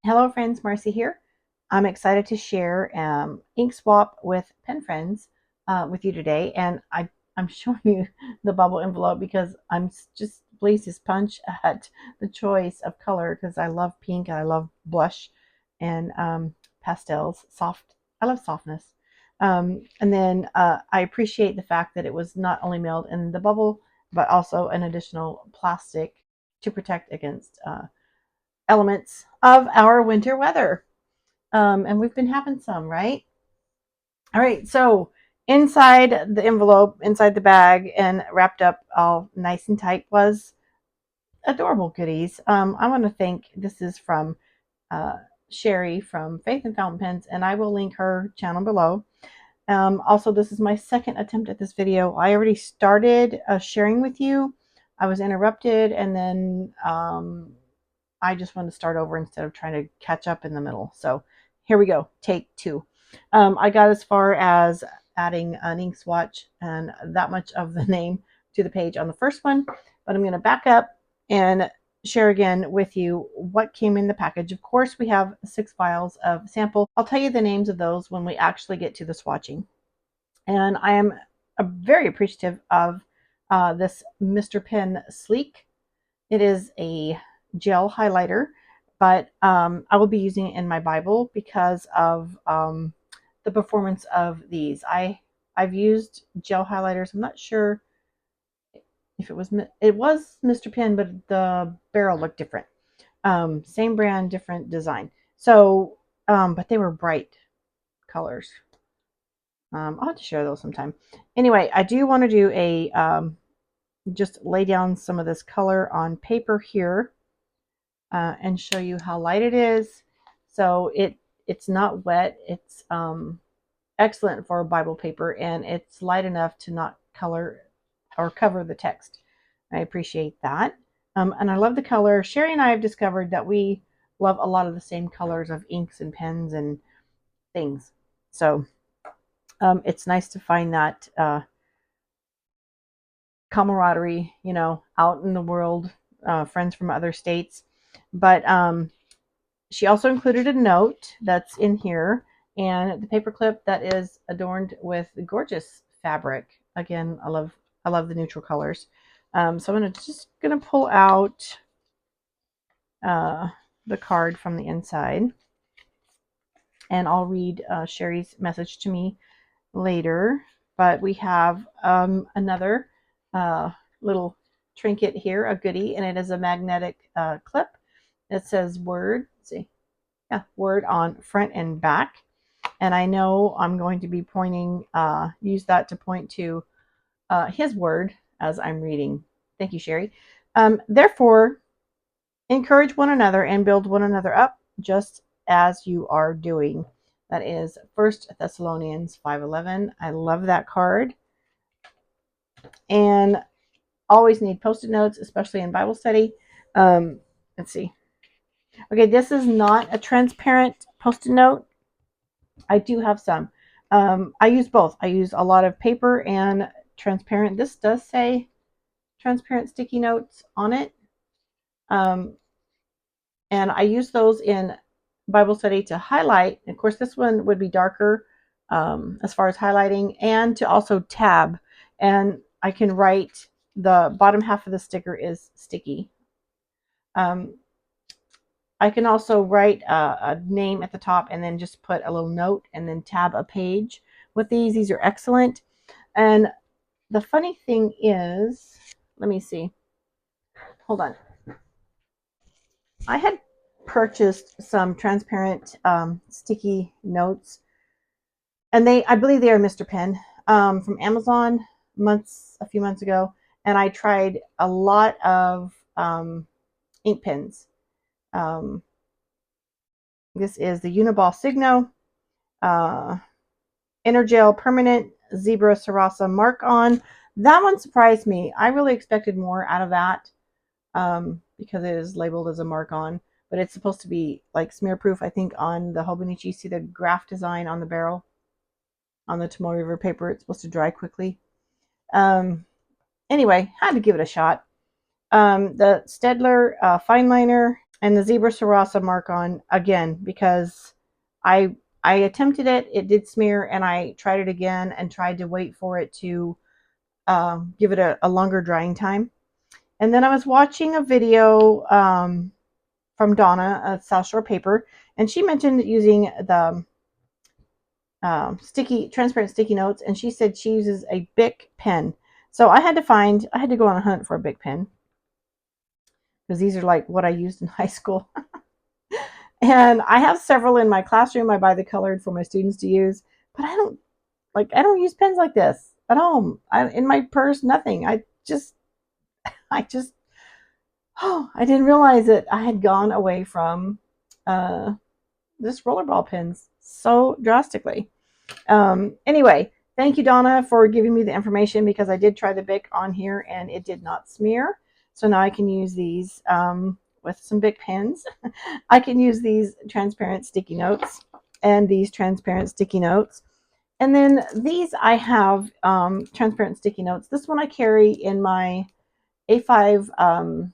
Hello friends, Marcy here. I'm excited to share ink swap with pen friends with you today, and I'm showing you the bubble envelope because I'm just pleased as punch at the choice of color because I love pink and I love blush and pastels. Soft, I love softness. And then I appreciate the fact that it was not only mailed in the bubble but also an additional plastic to protect against elements of our winter weather. And we've been having some, right? All right, so inside the envelope, inside the bag, and wrapped up all nice and tight was adorable goodies. I want to thank, this is from uh, Sherry from Faith and Fountain Pens, and I will link her channel below. Also, this is my second attempt at this video. I already started sharing with you. I was interrupted, and then I just want to start over instead of trying to catch up in the middle. So here we go, take two. I got as far as adding an ink swatch and that much of the name to the page on the first one, but I'm going to back up and share again with you what came in the package. Of course, we have 6 vials of sample. I'll tell you the names of those when we actually get to the swatching. And I am very appreciative of this Mr. Pen Sleek. It is a gel highlighter, but I will be using it in my Bible because of the performance of these. I've used gel highlighters. I'm not sure if it was Mr. Pen, but the barrel looked different. Same brand, different design. So, but they were bright colors. I'll have to share those sometime. Anyway, I do want to do a just lay down some of this color on paper here. And show you how light it is. So it's not wet. It's excellent for Bible paper, and it's light enough to not color or cover the text. I appreciate that. And I love the color. Sherry and I have discovered that we love a lot of the same colors of inks and pens and things. So it's nice to find that camaraderie, out in the world, friends from other states. But she also included a note that's in here and the paper clip that is adorned with gorgeous fabric. Again, I love the neutral colors. So I'm just gonna pull out the card from the inside, and I'll read Sherry's message to me later. But we have another little trinket here, a goodie, and it is a magnetic clip. It says word. Let's see. Yeah, word on front and back. And I know I'm going to be pointing, use that to point to his word as I'm reading. Thank you, Sherry. Therefore, encourage one another and build one another up, just as you are doing. That is 1 Thessalonians 5:11. I love that card. And always need Post-it notes, especially in Bible study. Let's see. Okay, this is not a transparent Post-it note. I do have some. I use both. I use a lot of paper and transparent. This does say transparent sticky notes on it. And I use those in Bible study to highlight. Of course, this one would be darker as far as highlighting, and to also tab. And I can write, the bottom half of the sticker is sticky. I can also write a name at the top and then just put a little note and then tab a page with these. These are excellent. And the funny thing is, let me see. Hold on. I had purchased some transparent sticky notes, and I believe they are Mr. Pen from Amazon a few months ago. And I tried a lot of ink pens. This is the Uniball Signo, Energel Permanent Zebra Sarasa Mark On. That one surprised me. I really expected more out of that because it is labeled as a mark on, but it's supposed to be like smear proof. I think on the Hobonichi, see the graph design on the barrel on the Tomoe River paper. It's supposed to dry quickly. Anyway, had to give it a shot. The Stedler fine liner, and the zebra sarasa mark on again because I I attempted it. It did smear, and I tried it again and tried to wait for it to give it a longer drying time. And then I was watching a video from Donna at South Shore Paper, and she mentioned using the transparent sticky notes, and she said she uses a Bic pen. So I had to go on a hunt for a Bic pen because these are like what I used in high school. And I have several in my classroom. I buy the colored for my students to use, but I don't use pens like this at home. In my purse, nothing. I just oh, I didn't realize that I had gone away from uh, this rollerball pens so drastically. Anyway, thank you, Donna, for giving me the information because I did try the Bic on here and it did not smear. So now I can use these with some Bic pens. I can use these transparent sticky notes and these transparent sticky notes. And then these I have transparent sticky notes. This one I carry in my A5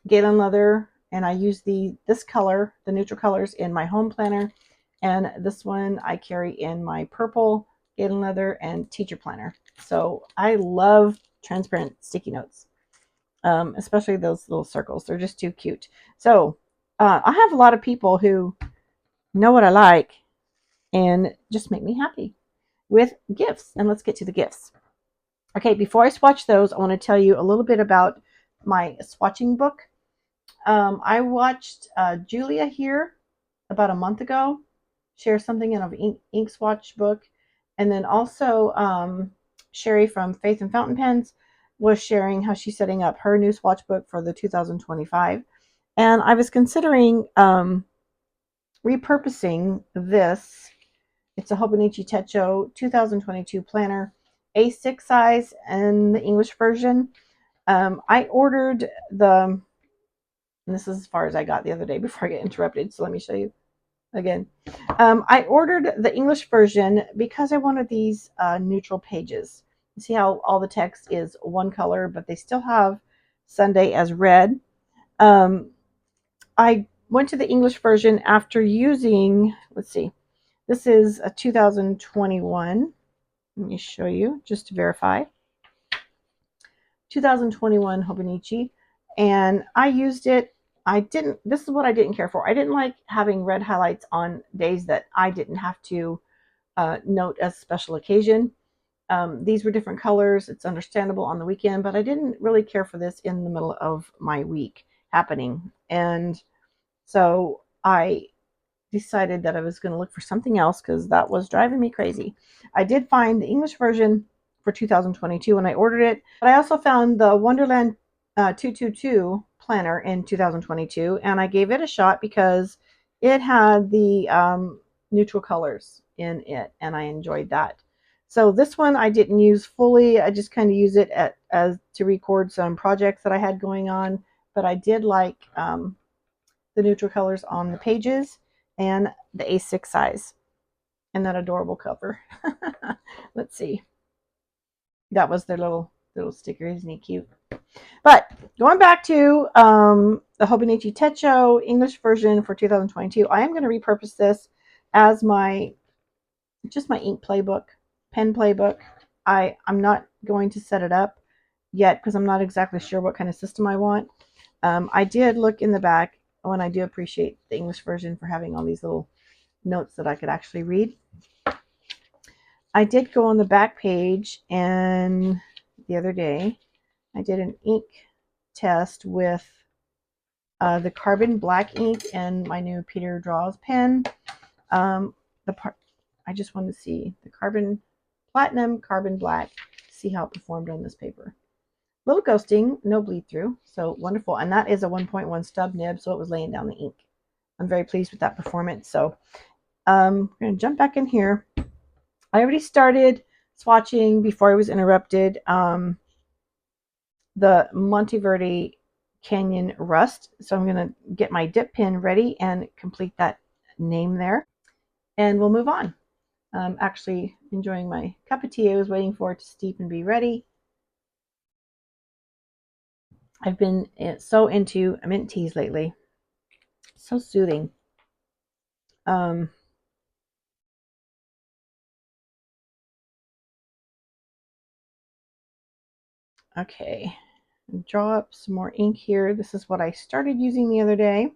Galen leather, and I use this color, the neutral colors, in my home planner, and this one I carry in my purple Galen leather and teacher planner. So I love transparent sticky notes, especially those little circles. They're just too cute. So I have a lot of people who know what I like and just make me happy with gifts. And let's get to the gifts. Okay, before I swatch those, I want to tell you a little bit about my swatching book. I watched Julia here about a month ago share something in an ink swatch book. And then also Sherry from Faith and Fountain Pens was sharing how she's setting up her new swatch book for the 2025. And I was considering repurposing this. It's a Hobonichi Techo 2022 planner, A6 size and the English version. I ordered and this is as far as I got the other day before I get interrupted. So let me show you again. I ordered the English version because I wanted these neutral pages. You see how all the text is one color, but they still have Sunday as red. I went to the English version after using, let's see, this is a 2021. Let me show you just to verify. 2021 Hobonichi, and I used it. This is what I didn't care for. I didn't like having red highlights on days that I didn't have to note as a special occasion. These were different colors. It's understandable on the weekend, but I didn't really care for this in the middle of my week happening. And so I decided that I was going to look for something else because that was driving me crazy. I did find the English version for 2022 when I ordered it, but I also found the Wonderland 222 planner in 2022, and I gave it a shot because it had the neutral colors in it, and I enjoyed that. So this one I didn't use fully. I just kind of use it as to record some projects that I had going on, but I did like the neutral colors on the pages and the A6 size and that adorable cover. Let's see. That was their little sticker. Isn't he cute? But going back to the Hobonichi Techo English version for 2022, I am going to repurpose this as my ink playbook, pen playbook. I'm not going to set it up yet because I'm not exactly sure what kind of system I want. I did look in the back, and I do appreciate the English version for having all these little notes that I could actually read. I did go on the back page, and the other day I did an ink test with the carbon black ink and my new Peter Draws pen. I just wanted to see the carbon platinum, carbon black, see how it performed on this paper. Little ghosting, no bleed through, so wonderful. And that is a 1.1 stub nib, so it was laying down the ink. I'm very pleased with that performance. So I'm going to jump back in here. I already started swatching before I was interrupted. The Monteverde Canyon Rust. So I'm going to get my dip pen ready and complete that name there. And we'll move on. I'm actually enjoying my cup of tea. I was waiting for it to steep and be ready. I've been so into mint teas lately. So soothing. Okay, draw up some more ink here. This is what I started using the other day.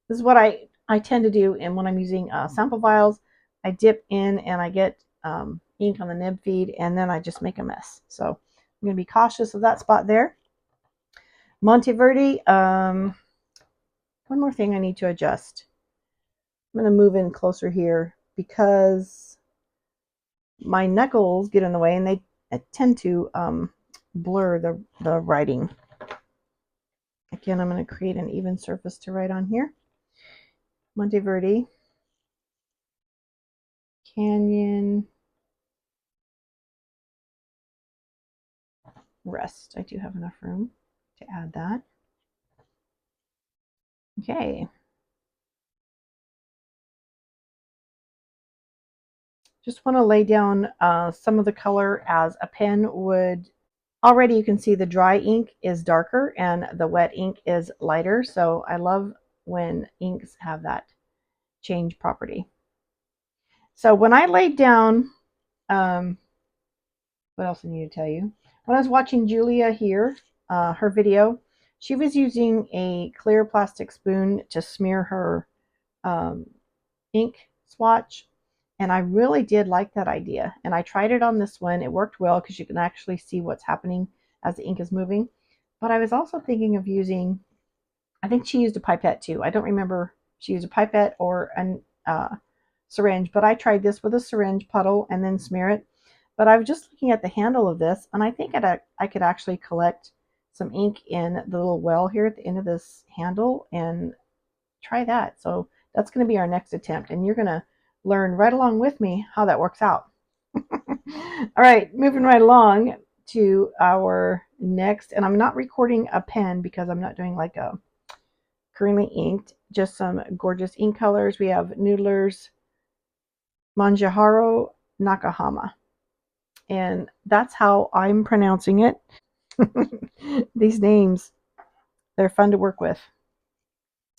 This is what I tend to do, and when I'm using sample vials, I dip in and I get ink on the nib feed, and then I just make a mess. So I'm going to be cautious of that spot there. Monteverde, one more thing I need to adjust. I'm going to move in closer here because my knuckles get in the way and they tend to blur the writing. Again, I'm going to create an even surface to write on here. Monteverde, Canyon, Rest. I do have enough room to add that. Okay. Just want to lay down some of the color as a pen would. Already you can see the dry ink is darker and the wet ink is lighter. So I love when inks have that change property. So when I laid down, what else I need to tell you? When I was watching Julia here, her video, she was using a clear plastic spoon to smear her ink swatch. And I really did like that idea. And I tried it on this one. It worked well because you can actually see what's happening as the ink is moving. But I was also thinking of using, I think she used a pipette too. I don't remember if she used a pipette or a syringe, but I tried this with a syringe puddle and then smear it. But I was just looking at the handle of this, and I think I could actually collect some ink in the little well here at the end of this handle and try that. So that's going to be our next attempt, and you're going to learn right along with me how that works out. All right, moving right along to our next, and I'm not recording a pen because I'm not doing like a creamy inked, just some gorgeous ink colors. We have Noodler's Manjaro Nakahama, and that's how I'm pronouncing it. These names, they're fun to work with.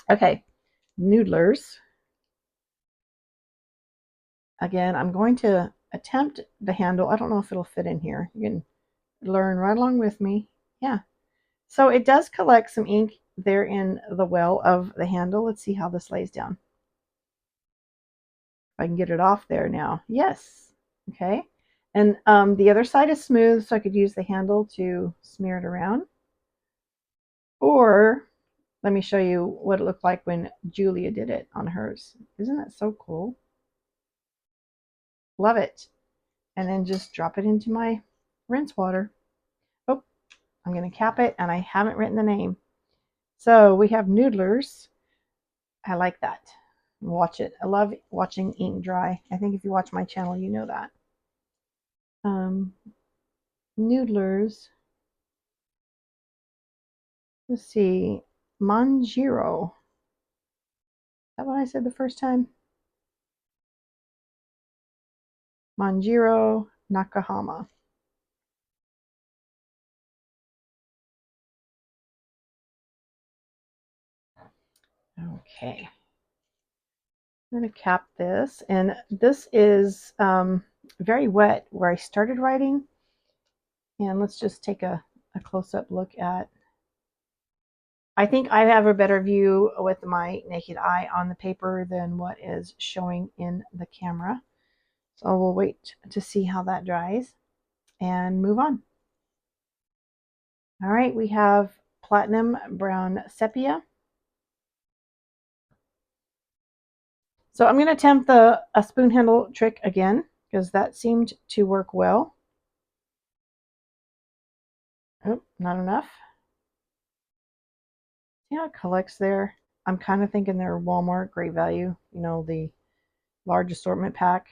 Okay, Noodlers. Again, I'm going to attempt the handle. I don't know if it'll fit in here. You can learn right along with me. Yeah. So it does collect some ink there in the well of the handle. Let's see how this lays down. If I can get it off there now. Yes. Okay. And the other side is smooth, so I could use the handle to smear it around. Or let me show you what it looked like when Julia did it on hers. Isn't that so cool? Love it. And then just drop it into my rinse water. Oh, I'm going to cap it, and I haven't written the name. So we have Noodlers. I like that. Watch it. I love watching ink dry. I think if you watch my channel, you know that. Noodlers. Let's see. Manjiro. Is that what I said the first time? Manjiro Nakahama. Okay. I'm going to cap this. And this is very wet where I started writing. And let's just take a close-up look at. I think I have a better view with my naked eye on the paper than what is showing in the camera. So we'll wait to see how that dries and move on. All right, we have Platinum Brown Sepia. So I'm going to attempt a spoon handle trick again because that seemed to work well. Oh, not enough. See how it collects there? I'm kind of thinking they're Walmart, great value, you know, the large assortment pack.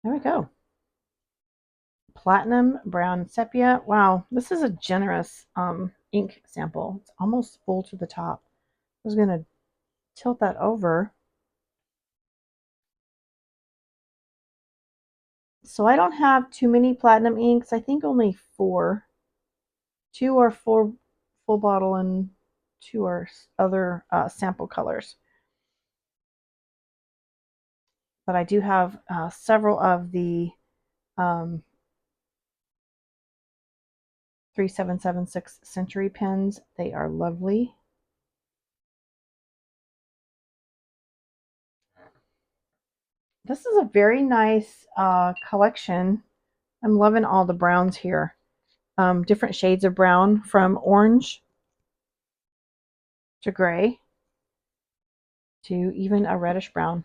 There we go. Platinum Brown Sepia. Wow, this is a generous ink sample. It's almost full to the top. I was going to tilt that over. So I don't have too many platinum inks. I think only 4. 2 are full bottle and to our other sample colors. But I do have several of the 3776 Century pens. They are lovely. This is a very nice collection. I'm loving all the browns here. Different shades of brown, from orange to gray to even a reddish brown.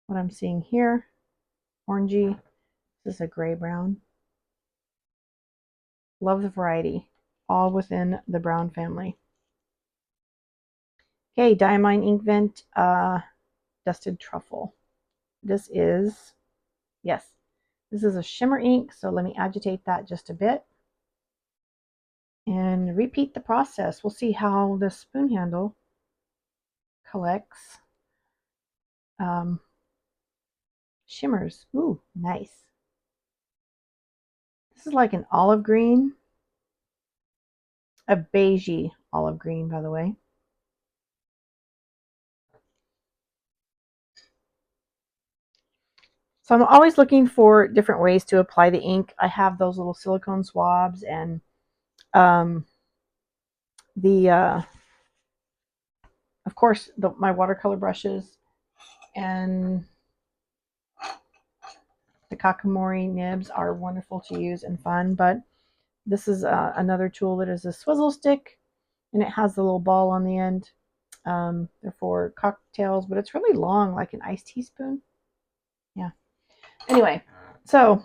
What I'm seeing here, orangey. This is a gray brown. Love the variety, all within the brown family. Okay, Diamine Inkvent Dusted Truffle. This is, yes, this is a shimmer ink, so let me agitate that just a bit and repeat the process. We'll see how the spoon handle collects shimmers. Ooh, nice. This is like an olive green, a beigey olive green, by the way. So I'm always looking for different ways to apply the ink. I have those little silicone swabs and of course, my watercolor brushes and the Kakamori nibs are wonderful to use and fun, but this is another tool that is a swizzle stick, and it has the little ball on the end. They're for cocktails, but it's really long, like an iced teaspoon. Yeah. Anyway, so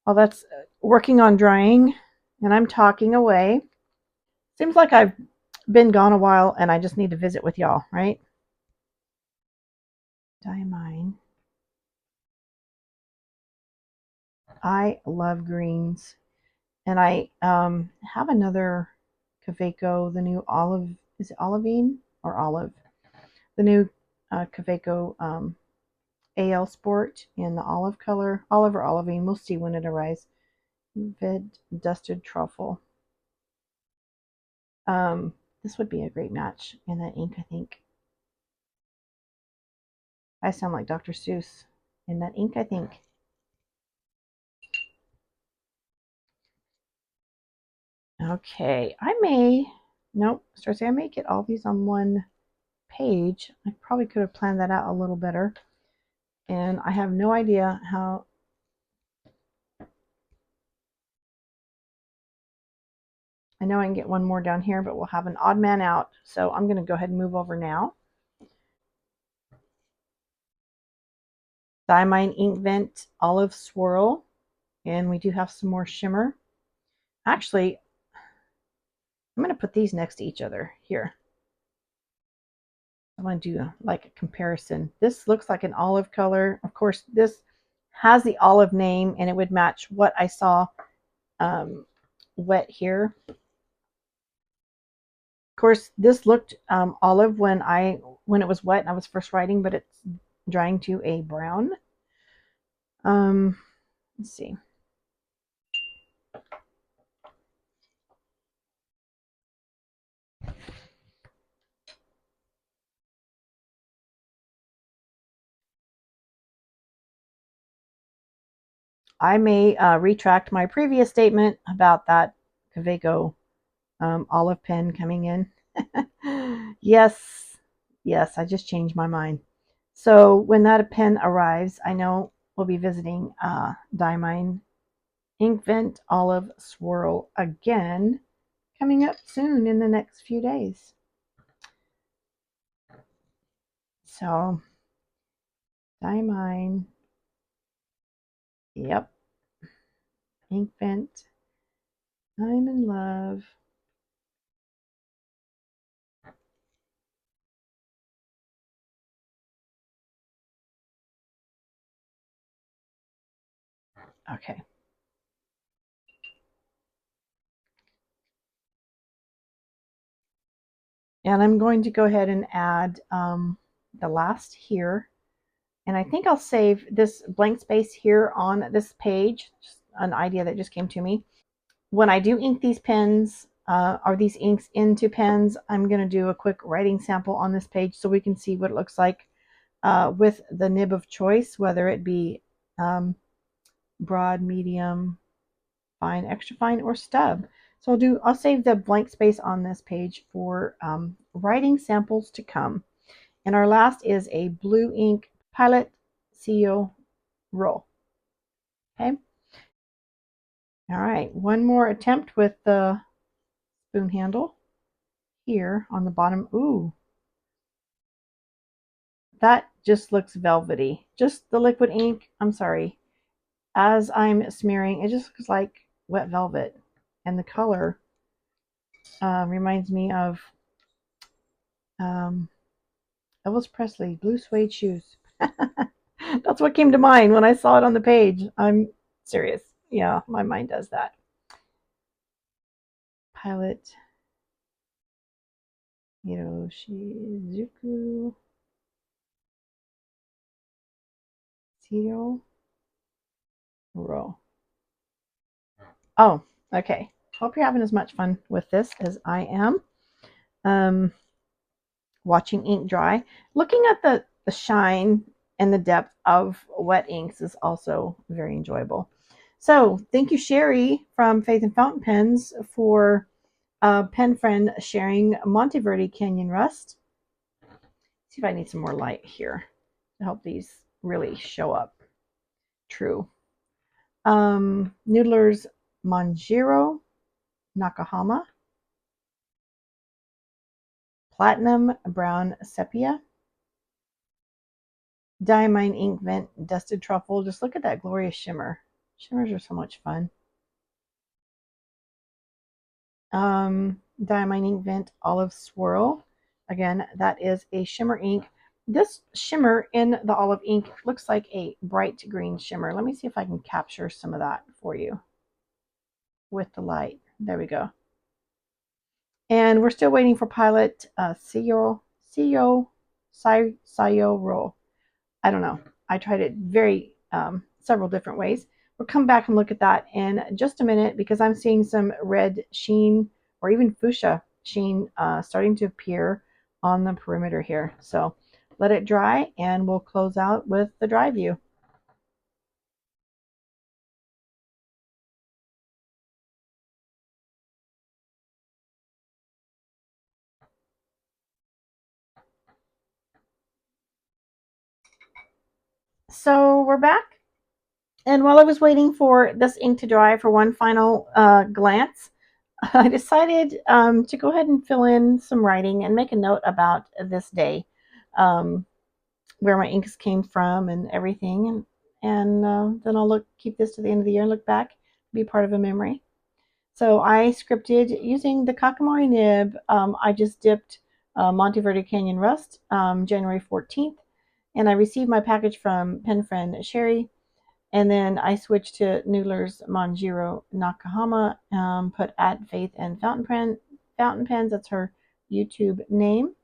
while that's working on drying, and I'm talking away, seems like I've been gone a while, and I just need to visit with y'all, right? Diamine. I love greens. And I have another Kaweco, the new olive, is it olivine or olive? The new Kaweco AL Sport in the olive color, olive or olivine. We'll see when it arrives. Vid Dusted Truffle. This would be a great match in that ink, I think. I sound like Dr. Seuss in that ink, I think. Okay, nope, Starcy, I may get all these on one page. I probably could have planned that out a little better. And I have no idea how. I know I can get one more down here, but we'll have an odd man out. So I'm going to go ahead and move over now. Diamine Inkvent Olive Swirl. And we do have some more shimmer. Actually, I'm going to put these next to each other here. I want to do like a comparison. This looks like an olive color. Of course, this has the olive name, and it would match what I saw wet here. Of course, this looked olive when it was wet and I was first writing, but it's drying to a brown. Let's see. I may retract my previous statement about that Kaweco olive pen coming in. Yes, I just changed my mind. So when that pen arrives, I know we'll be visiting Diamine Inkvent Olive Swirl again, coming up soon in the next few days. So Diamine, yep, Inkvent, I'm in love. Okay. And I'm going to go ahead and add the last here. And I think I'll save this blank space here on this page, just an idea that just came to me. When I do ink these pens, are these inks into pens. I'm going to do a quick writing sample on this page so we can see what it looks like with the nib of choice, whether it be broad, medium, fine, extra fine, or stub. So I'll save the blank space on this page for writing samples to come. And our last is a blue ink Pilot CEO roll. Okay. All right, one more attempt with the spoon handle here on the bottom. Ooh, that just looks velvety. Just the liquid ink, I'm sorry. As I'm smearing, it just looks like wet velvet. And the color reminds me of Elvis Presley, blue suede shoes. That's what came to mind when I saw it on the page. I'm serious. Yeah, my mind does that. Pilot Hiroshizuku Seal Roll. Oh, okay. Hope you're having as much fun with this as I am. Watching ink dry. Looking at the shine and the depth of wet inks is also very enjoyable. So thank you, Sherry from Faith and Fountain Pens, for pen friend sharing Monteverde Canyon Rust. See if I need some more light here to help these really show up true. Noodler's Manjiro Nakahama, Platinum Brown Sepia, Diamine Ink Vent Dusted Truffle. Just look at that glorious shimmer. Shimmers are so much fun. Diamine Ink Vent Olive Swirl. Again, that is a shimmer ink. This shimmer in the olive ink looks like a bright green shimmer. Let me see if I can capture some of that for you with the light. There we go. And we're still waiting for Pilot Sayo Roll. I don't know. I tried it several different ways. We'll come back and look at that in just a minute because I'm seeing some red sheen or even fuchsia sheen starting to appear on the perimeter here. So let it dry and we'll close out with the dry view. So we're back. And while I was waiting for this ink to dry for one final glance, I decided to go ahead and fill in some writing and make a note about this day, where my inks came from and everything. And then I'll keep this to the end of the year and look back, be part of a memory. So I scripted using the Kakamori nib. I just dipped Monteverde Canyon Rust January 14th, and I received my package from pen friend Sherry. And then I switched to Noodler's Manjiro Nakahama, put at Faith and Fountain Pens. That's her YouTube name.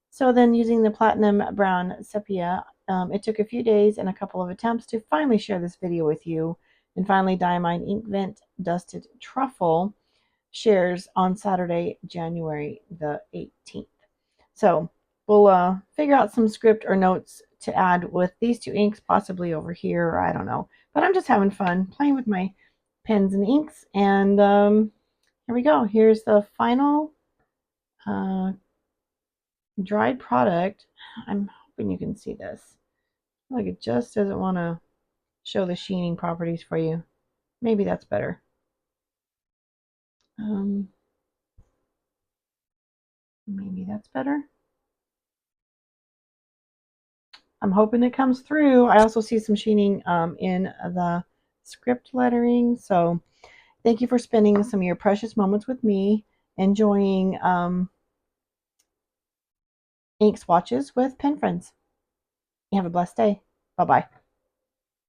So then using the Platinum Brown Sepia, it took a few days and a couple of attempts to finally share this video with you. And finally, Diamine Ink Vent Dusted Truffle shares on Saturday, January the 18th. So we'll figure out some script or notes to add with these two inks, possibly over here, or I don't know. But I'm just having fun playing with my pens and inks. And here we go. Here's the final dried product. I'm hoping you can see this. Like it just doesn't want to show the sheening properties for you. Maybe that's better. Maybe that's better. I'm hoping it comes through. I also see some sheening in the script lettering. So thank you for spending some of your precious moments with me, enjoying ink swatches with pen friends. You have a blessed day. Bye-bye.